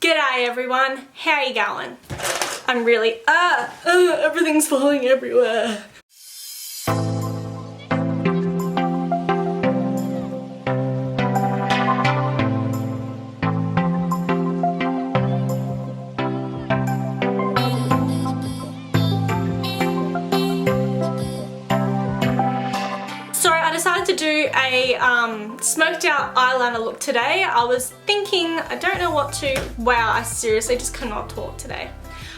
G'day everyone, how are you going? I'm really, everything's falling everywhere. To do a smoked out eyeliner look today. I was thinking, I don't know what to, wow, I seriously just cannot talk today.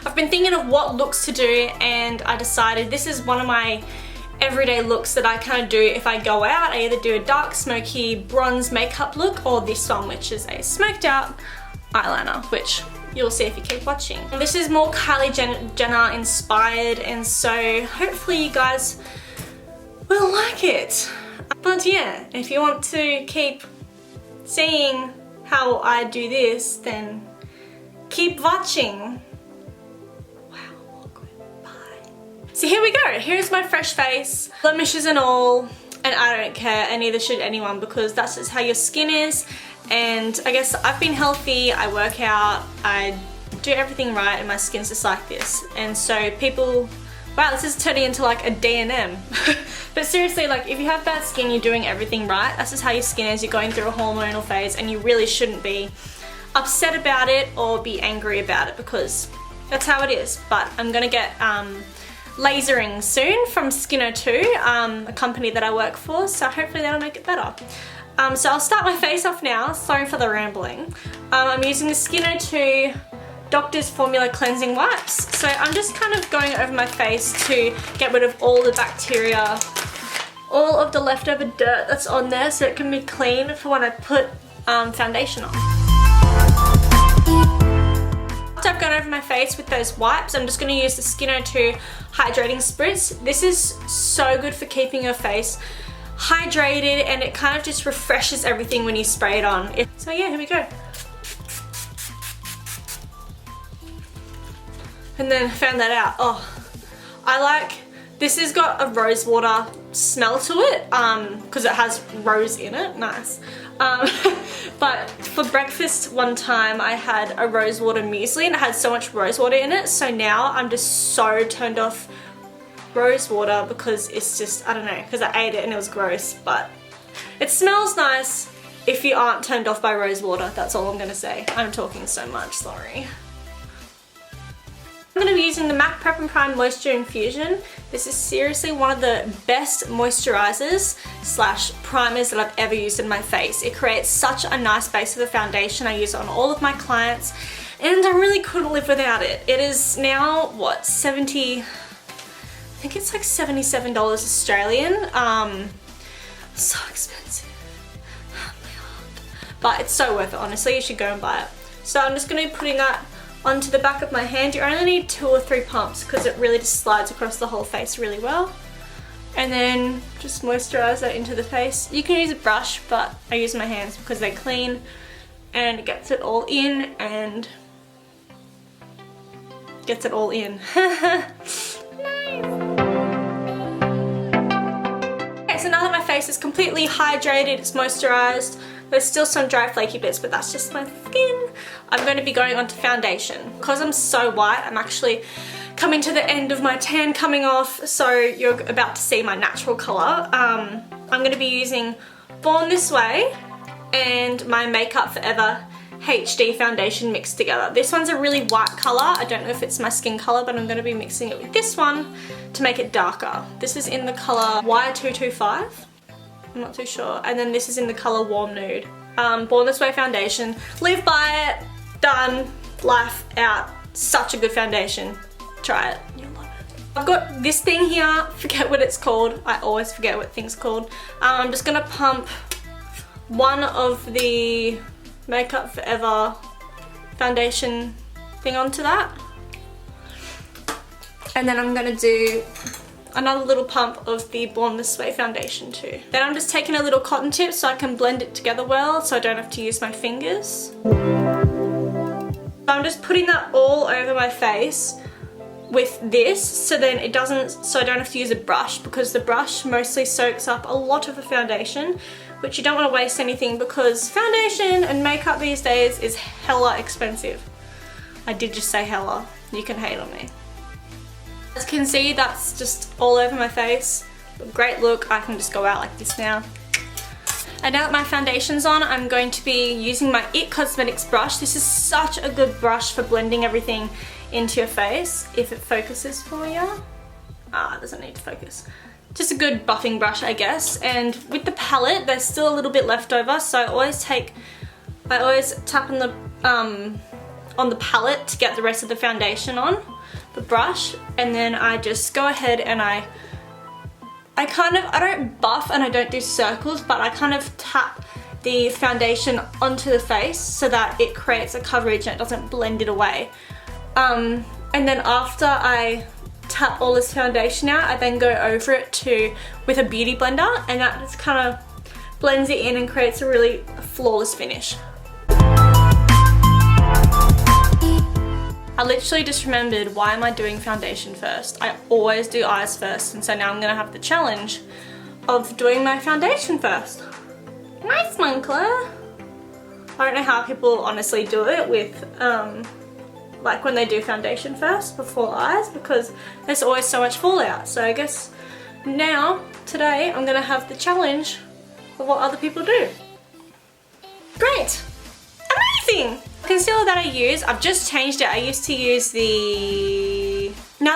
I've been thinking of what looks to do and I decided this is one of my everyday looks that I kind of do if I go out. I either do a dark smoky bronze makeup look or this one, which is a smoked out eyeliner, which you'll see if you keep watching. This is more Kylie Jenner inspired, and so hopefully you guys will like it. But yeah, if you want to keep seeing how I do this, then keep watching. Wow, awkward. Bye. So here we go. Here's my fresh face, blemishes and all, and I don't care, and neither should anyone, because that's just how your skin is. And I guess I've been healthy, I work out, I do everything right, and my skin's just like this. And so people, wow, this is turning into like a D&M. But seriously, like if you have bad skin, you're doing everything right. That's just how your skin is. You're going through a hormonal phase and you really shouldn't be upset about it or be angry about it, because that's how it is. But I'm gonna get lasering soon from Skin02, a company that I work for, so hopefully that'll make it better. So I'll start my face off now. Sorry for the rambling. I'm using the Skin02 Doctor's Formula Cleansing Wipes. So I'm just kind of going over my face to get rid of all the bacteria, all of the leftover dirt that's on there, so it can be clean for when I put foundation on. After I've gone over my face with those wipes, I'm just going to use the Skin02 Hydrating Spritz. This is so good for keeping your face hydrated, and it kind of just refreshes everything when you spray it on. So yeah, here we go. And then found that out. Oh, I like, this has got a rose water smell to it, because it has rose in it, nice. But for breakfast one time I had a rose water muesli and it had so much rose water in it, so now I'm just so turned off rose water because it's just, I don't know, because I ate it and it was gross, but it smells nice if you aren't turned off by rose water. That's all I'm gonna say. I'm talking so much, sorry. I'm going to be using the MAC Prep and Prime Moisture Infusion. This is seriously one of the best moisturizers slash primers that I've ever used in my face. It creates such a nice base for the foundation. I use it on all of my clients and I really couldn't live without it. It is now, what, I think it's like $77 Australian. So expensive. But it's so worth it, honestly. You should go and buy it. So I'm just going to be putting that onto the back of my hand. You only need 2 or 3 pumps because it really just slides across the whole face really well. And then just moisturize that into the face. You can use a brush, but I use my hands because they're clean and it gets it all in and gets it all in. Nice. Okay, so now that my face is completely hydrated, it's moisturized, there's still some dry flaky bits, but that's just my skin. I'm going to be going on to foundation. Because I'm so white, I'm actually coming to the end of my tan coming off, so you're about to see my natural colour. I'm going to be using Born This Way and my Makeup Forever HD foundation mixed together. This one's a really white colour. I don't know if it's my skin colour, but I'm going to be mixing it with this one to make it darker. This is in the colour Y225. I'm not too sure. And then this is in the colour Warm Nude. Born This Way foundation. Live by it. Done. Life out. Such a good foundation. Try it. You'll love it. I've got this thing here. Forget what it's called. I always forget what things called. I'm just going to pump one of the Makeup Forever foundation thing onto that. And then I'm going to do another little pump of the Born This Way foundation too. Then I'm just taking a little cotton tip so I can blend it together well so I don't have to use my fingers. I'm just putting that all over my face with this so then it doesn't, so I don't have to use a brush, because the brush mostly soaks up a lot of the foundation, which you don't want to waste anything because foundation and makeup these days is hella expensive. I did just say hella. You can hate on me. As you can see, that's just all over my face. Great look. I can just go out like this now. And now that my foundation's on, I'm going to be using my IT Cosmetics brush. This is such a good brush for blending everything into your face. If it focuses for you. It doesn't need to focus. Just a good buffing brush, I guess. And with the palette, there's still a little bit left over, so I always tap on the palette to get the rest of the foundation on the brush, and then I just go ahead and I don't buff and I don't do circles, but I kind of tap the foundation onto the face so that it creates a coverage and it doesn't blend it away. And then after I tap all this foundation out, I then go over it with a beauty blender, and that just kind of blends it in and creates a really flawless finish. I literally just remembered, why am I doing foundation first? I always do eyes first, and so now I'm gonna have the challenge of doing my foundation first. Nice one, Claire. I don't know how people honestly do it with, like when they do foundation first before eyes, because there's always so much fallout. So I guess today, I'm gonna have the challenge of what other people do. Great, amazing. Concealer that I use, I've just changed it. I used to use the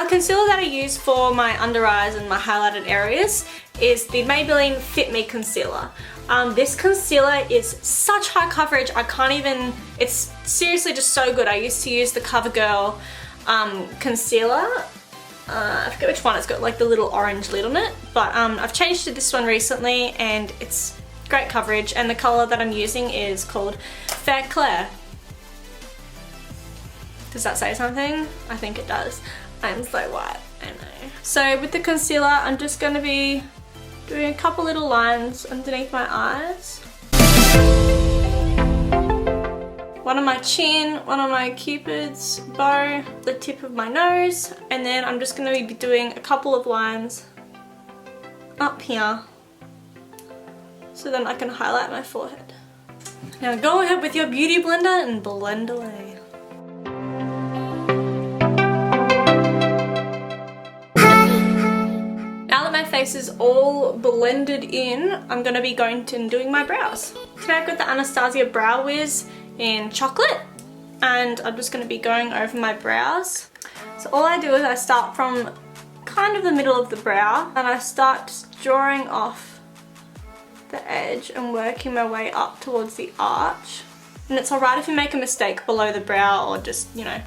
concealer that I use for my under eyes and my highlighted areas is the Maybelline Fit Me concealer. This concealer is such high coverage, it's seriously just so good. I used to use the CoverGirl concealer. I forget which one, it's got like the little orange lid on it, but I've changed to this one recently, and it's great coverage, and the colour that I'm using is called Fair Clair. Does that say something? I think it does. I'm so white, I know. So with the concealer, I'm just going to be doing a couple little lines underneath my eyes. One on my chin, one on my cupid's bow, the tip of my nose, and then I'm just going to be doing a couple of lines up here so then I can highlight my forehead. Now go ahead with your beauty blender and blend away. Face is all blended in, I'm going to be going and doing my brows. Today I've got the Anastasia Brow Wiz in chocolate, and I'm just going to be going over my brows. So all I do is I start from kind of the middle of the brow, and I start just drawing off the edge and working my way up towards the arch. And it's alright if you make a mistake below the brow, or just, you know,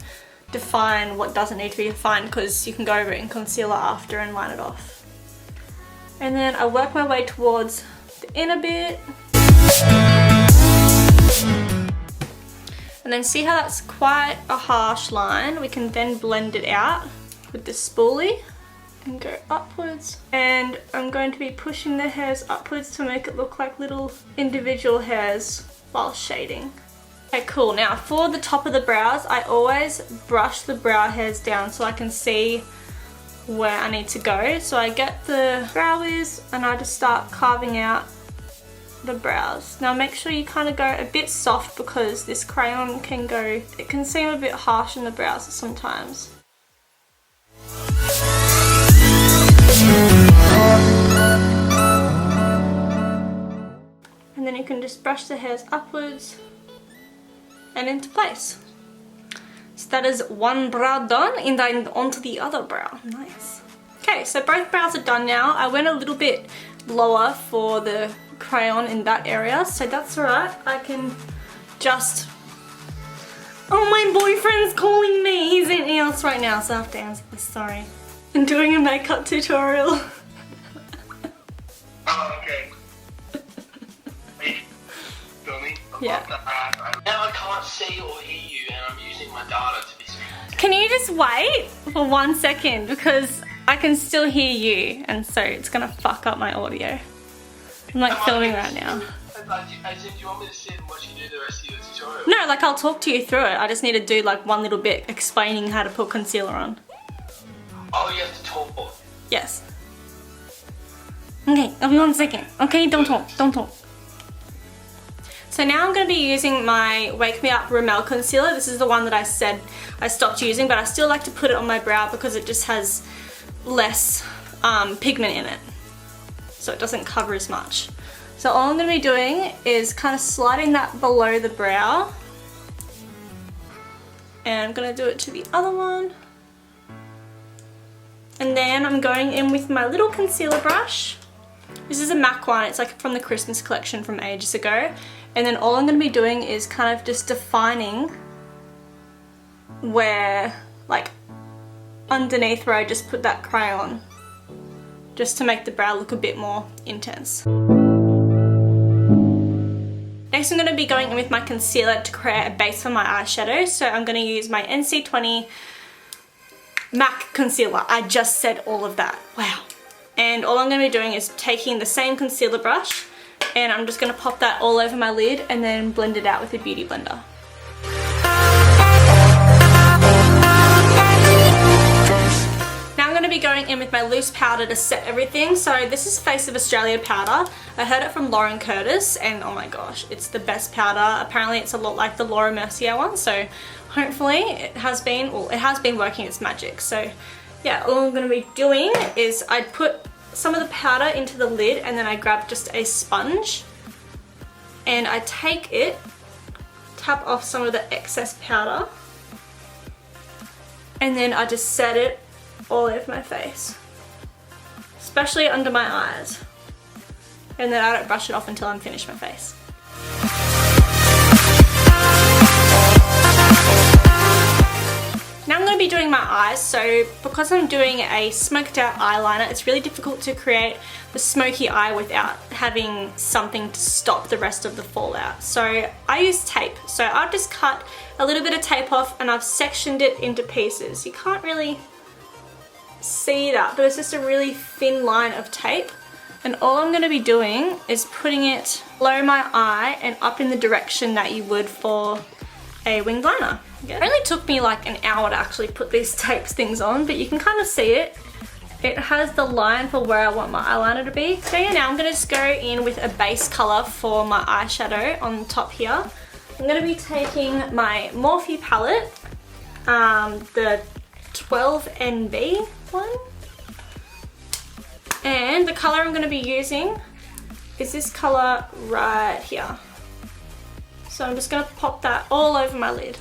define what doesn't need to be defined, because you can go over it in concealer after and line it off. And then I work my way towards the inner bit. And then see how that's quite a harsh line? We can then blend it out with the spoolie and go upwards. And I'm going to be pushing the hairs upwards to make it look like little individual hairs while shading. Okay, cool. Now for the top of the brows, I always brush the brow hairs down so I can see where I need to go. So I get the brow wiz and I just start carving out the brows. Now make sure you kind of go a bit soft, because this crayon it can seem a bit harsh in the brows sometimes. And then you can just brush the hairs upwards and into place. So that is one brow done, and then onto the other brow. Nice. Okay, so both brows are done now. I went a little bit lower for the crayon in that area, so that's alright. I can just... Oh, my boyfriend's calling me. He's in EOS right now, so I have to answer this, sorry. I'm doing a makeup tutorial. Oh, okay. Filming? Yeah. Now I can't see or hear you, and I'm using my data to be speaking. Can you just wait for 1 second, because I can still hear you, and so it's gonna fuck up my audio. I'm like filming right now. Do you want me to sit and watch you do the rest of your tutorial? No, like I'll talk to you through it. I just need to do like one little bit explaining how to put concealer on. Oh, you have to talk? Yes. Okay, I'll be 1 second. Okay, don't talk, don't talk. So now I'm going to be using my Wake Me Up Rimmel Concealer. This is the one that I said I stopped using, but I still like to put it on my brow because it just has less pigment in it. So it doesn't cover as much. So all I'm going to be doing is kind of sliding that below the brow. And I'm going to do it to the other one. And then I'm going in with my little concealer brush. This is a MAC one, it's like from the Christmas collection from ages ago. And then all I'm going to be doing is kind of just defining where, like underneath where I just put that crayon, just to make the brow look a bit more intense. Next I'm going to be going in with my concealer to create a base for my eyeshadow. So I'm going to use my NC20 MAC concealer. I just said all of that. Wow. And all I'm going to be doing is taking the same concealer brush and I'm just going to pop that all over my lid and then blend it out with a beauty blender. Now I'm going to be going in with my loose powder to set everything. So this is Face of Australia powder. I heard it from Lauren Curtis and oh my gosh, it's the best powder. Apparently it's a lot like the Laura Mercier one, so hopefully it has been working its magic. So yeah, all I'm going to be doing is I put some of the powder into the lid and then I grab just a sponge and I take it, tap off some of the excess powder and then I just set it all over my face, especially under my eyes, and then I don't brush it off until I'm finished my face. Now I'm going to be doing my eyes, so because I'm doing a smoked out eyeliner, it's really difficult to create the smoky eye without having something to stop the rest of the fallout. So I use tape, so I've just cut a little bit of tape off and I've sectioned it into pieces. You can't really see that, but it's just a really thin line of tape. And all I'm going to be doing is putting it below my eye and up in the direction that you would for a winged liner. It only took me like an hour to actually put these tapes things on, but you can kind of see it. It has the line for where I want my eyeliner to be. So yeah, now I'm going to just go in with a base colour for my eyeshadow on top here. I'm going to be taking my Morphe palette, the 12NB one. And the colour I'm going to be using is this colour right here. So I'm just going to pop that all over my lid.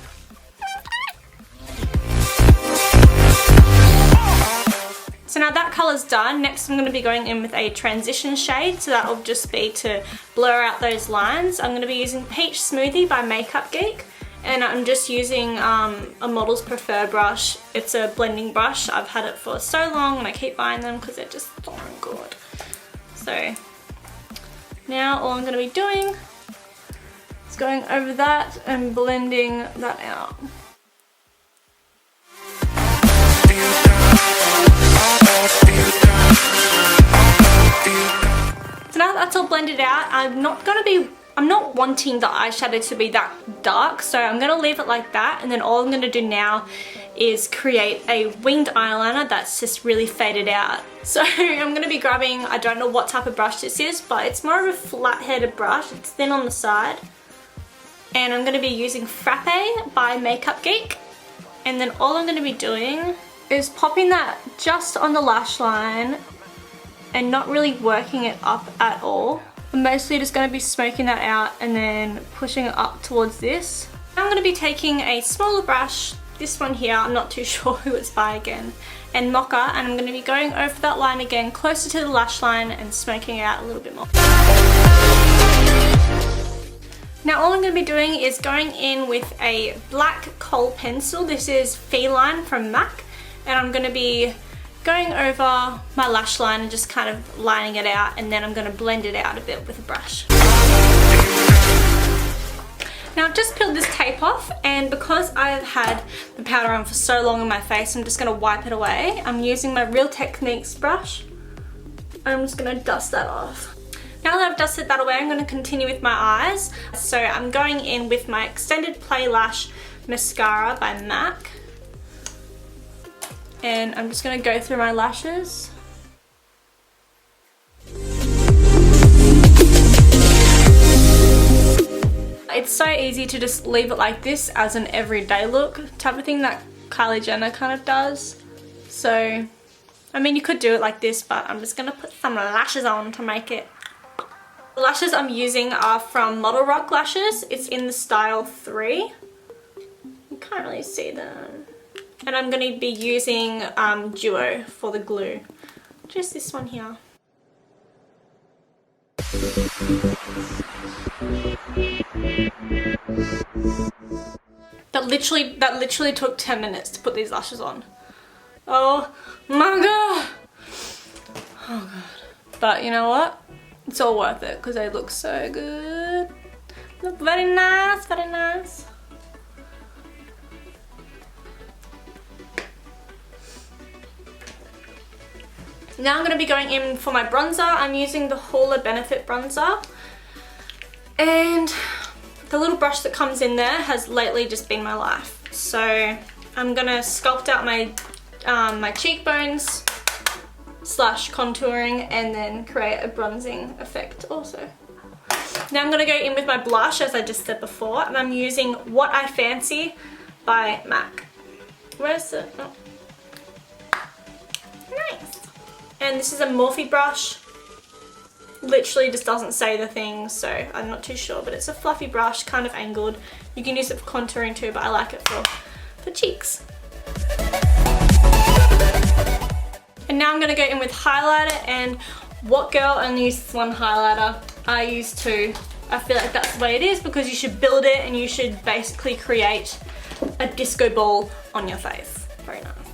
So now that colour's done, next I'm going to be going in with a transition shade, so that will just be to blur out those lines. I'm going to be using Peach Smoothie by Makeup Geek, and I'm just using a Models Prefer brush. It's a blending brush. I've had it for so long and I keep buying them because they're just so good. So now all I'm going to be doing is going over that and blending that out. So now that's all blended out, I'm not wanting the eyeshadow to be that dark, so I'm going to leave it like that, and then all I'm going to do now is create a winged eyeliner that's just really faded out. So I'm going to be grabbing, I don't know what type of brush this is, but it's more of a flat-headed brush, it's thin on the side, and I'm going to be using Frappe by Makeup Geek, and then all I'm going to be doing is popping that just on the lash line and not really working it up at all. I'm mostly just going to be smoking that out and then pushing it up towards this. Now I'm going to be taking a smaller brush, this one here, I'm not too sure who it's by again, and Mocha, and I'm going to be going over that line again closer to the lash line and smoking it out a little bit more. Now all I'm going to be doing is going in with a black kohl pencil. This is Feline from MAC, and I'm going to be going over my lash line and just kind of lining it out, and then I'm going to blend it out a bit with a brush. Now I've just peeled this tape off, and because I've had the powder on for so long on my face, I'm just going to wipe it away. I'm using my Real Techniques brush. I'm just going to dust that off. Now that I've dusted that away, I'm going to continue with my eyes. So I'm going in with my Extended Play Lash Mascara by MAC. And I'm just going to go through my lashes. But it's so easy to just leave it like this as an everyday look type of thing that Kylie Jenner kind of does. So, I mean, you could do it like this, but I'm just going to put some lashes on to make it. The lashes I'm using are from Model Rock Lashes. It's in the style 3. You can't really see them. And I'm going to be using Duo for the glue. Just this one here. That literally took 10 minutes to put these lashes on. Oh my god! Oh god. But you know what? It's all worth it because they look so good. Look very nice, very nice. Now I'm going to be going in for my bronzer. I'm using the Hoola Benefit bronzer. And the little brush that comes in there has lately just been my life. So I'm going to sculpt out my my cheekbones / contouring and then create a bronzing effect also. Now I'm going to go in with my blush as I just said before, and I'm using What I Fancy by MAC. Where's the... Oh. Nice. And this is a Morphe brush. Literally just doesn't say the thing, so I'm not too sure, but it's a fluffy brush, kind of angled. You can use it for contouring too, but I like it for cheeks. And now I'm going to go in with highlighter, and what girl only uses one highlighter? I use two. I feel like that's the way it is because you should build it and you should basically create a disco ball on your face. Very nice.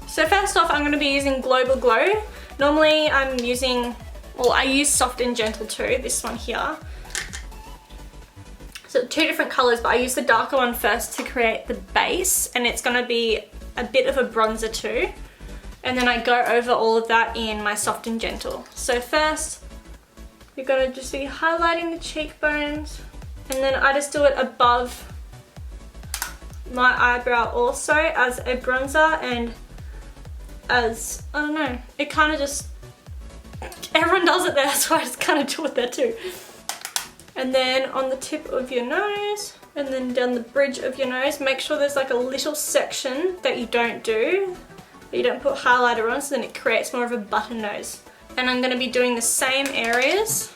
So first off, I'm going to be using Global Glow. Normally I'm using, well, I use Soft and Gentle too, this one here. So two different colours, but I use the darker one first to create the base, and it's going to be a bit of a bronzer too. And then I go over all of that in my Soft and Gentle. So first, you're going to just be highlighting the cheekbones, and then I just do it above my eyebrow also as a bronzer, and as, I don't know, it kind of just, everyone does it there, so I just kind of do it there too. And then on the tip of your nose, and then down the bridge of your nose, make sure there's like a little section that you don't do, that you don't put highlighter on, so then it creates more of a button nose. And I'm going to be doing the same areas.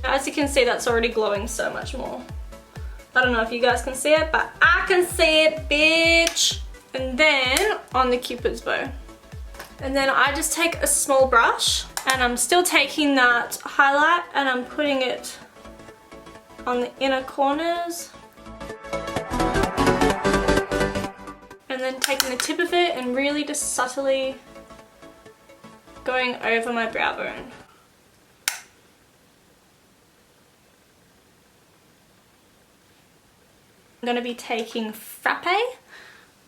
As you can see, that's already glowing so much more. I don't know if you guys can see it, but I can see it, bitch! And then on the Cupid's bow. And then I just take a small brush, and I'm still taking that highlight and I'm putting it on the inner corners. And then taking the tip of it and really just subtly going over my brow bone. I'm going to be taking Frappe,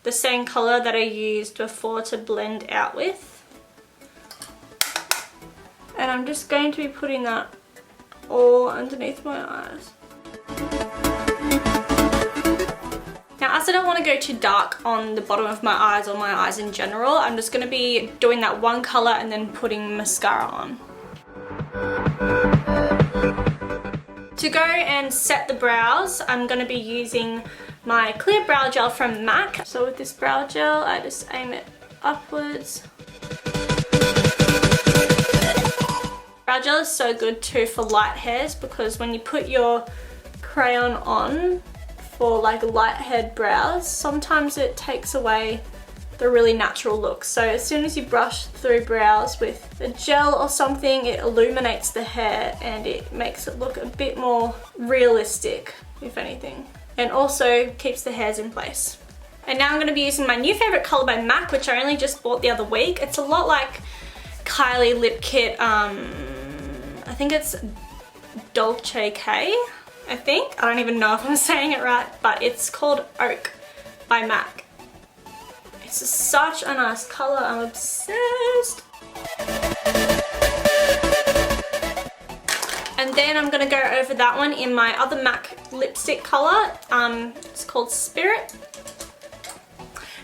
the same colour that I used before to blend out with. And I'm just going to be putting that all underneath my eyes. Now, as I don't want to go too dark on the bottom of my eyes or my eyes in general, I'm just going to be doing that one colour and then putting mascara on. To go and set the brows, I'm going to be using my clear brow gel from MAC. So with this brow gel, I just aim it upwards. Brow gel is so good too for light hairs, because when you put your crayon on for like light haired brows, sometimes it takes away the really natural look. So as soon as you brush through brows with a gel or something, it illuminates the hair and it makes it look a bit more realistic, if anything. And also keeps the hairs in place. And now I'm going to be using my new favourite colour by MAC, which I only just bought the other week. It's a lot like Kylie Lip Kit, I think it's Dolce K, I think. I don't even know if I'm saying it right, but it's called Oak by MAC. It's such a nice colour, I'm obsessed. And then I'm going to go over that one in my other MAC lipstick colour. It's called Spirit.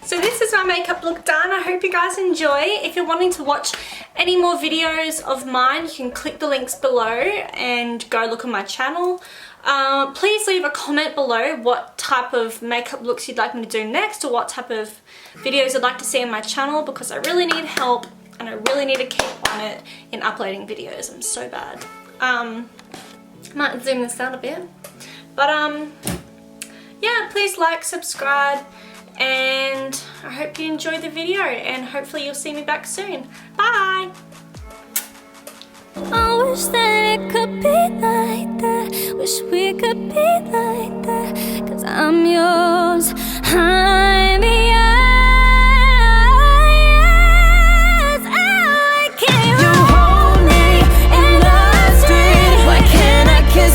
So this is my makeup look done. I hope you guys enjoy. If you're wanting to watch any more videos of mine, you can click the links below and go look on my channel. Please leave a comment below what type of makeup looks you'd like me to do next, or what type of videos you'd like to see on my channel, because I really need help and I really need to keep on it in uploading videos. I'm so bad. Might zoom this out a bit. But yeah, please like, subscribe, and I hope you enjoyed the video, and hopefully you'll see me back soon. Bye! I wish that it could be like that. Wish we could be like that. 'Cause I'm yours.